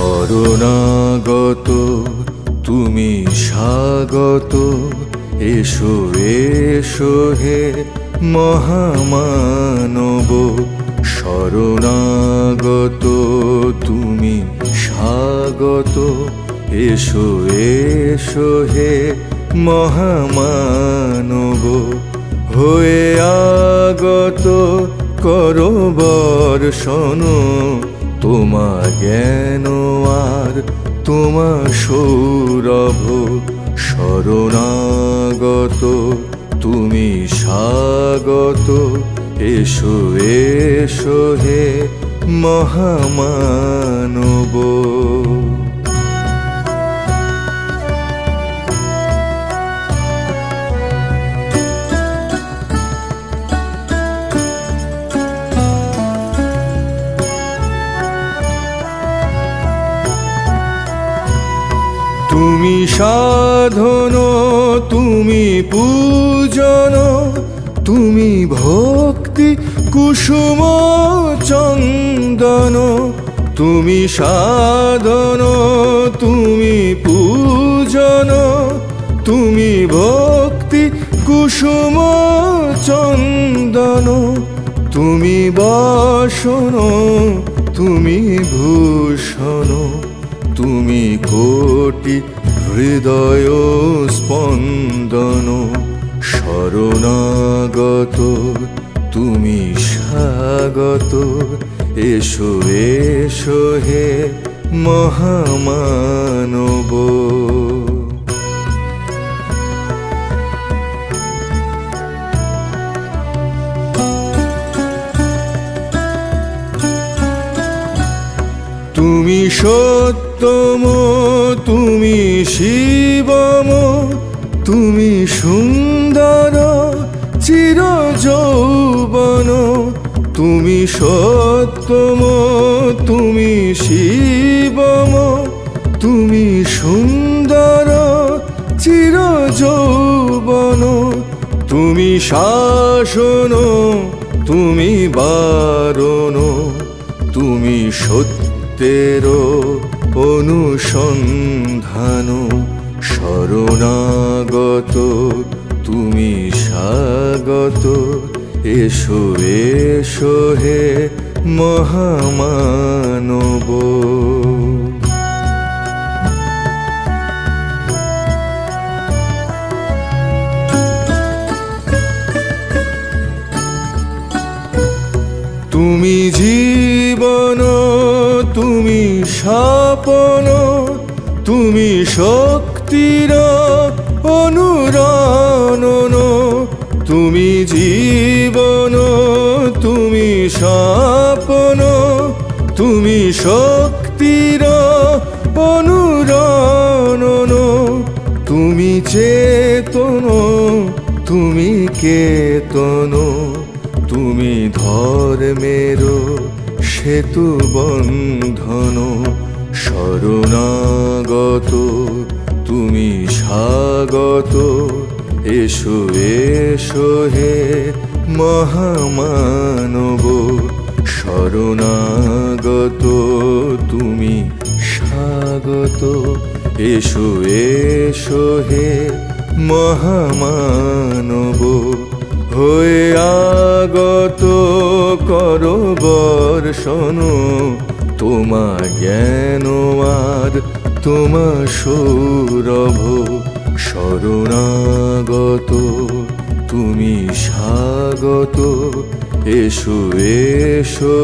শরণাগত তুমি স্বাগত, এসো এসো হে মহামানব। শরণাগত তুমি স্বাগত, এসো এসো হে মহামানব। হয়ে আগত করো বর্ষণ তোমা জ্ঞান আর তোমা সৌরভ। শরণাগত তুমি স্বাগত, এসো এসো হে মহামানব। তুমি সাধন তুমি পূজন, তুমি ভক্তি কুসুম চন্দন। তুমি সাধন তুমি পূজন, তুমি ভক্তি কুসুম চন্দন। তুমি বাসন তুমি ভূষণ, তুমি কোটি হৃদয় স্পন্দন। শরণাগত তুমি স্বাগত, এসো এসো হে মহামানব। তুমি সত্যম তুমি শিবম, তুমি সুন্দর চির যৌবন। তুমি সত্যম তুমি শিবম, তুমি সুন্দর চির যৌবন। তুমি শাসন তুমি বারণ, তুমি সত্যের অনুসন্ধান। শরণাগত তুমি স্বাগত, এসো এসো হে মহামানব। তুমি জীবন তুমি স্বপন, তুমি শক্তির অনুরণন। তুমি জীবন তুমি স্বপন, তুমি শক্তির অনুরণন। তুমি চেতন তুমি কেতন, তুমি ধর্মের সেতু বন্ধন। শরণাগত তুমি স্বাগত, এসো এসো হে মহামানব। শরণাগত তুমি স্বাগত, এসো এসো হে মহামানব। হয়ে আগত করো বর্ষণ তোমা জ্ঞান আর তোমা সৌরভ। শরণাগত তুমি স্বাগত, এসো এসো।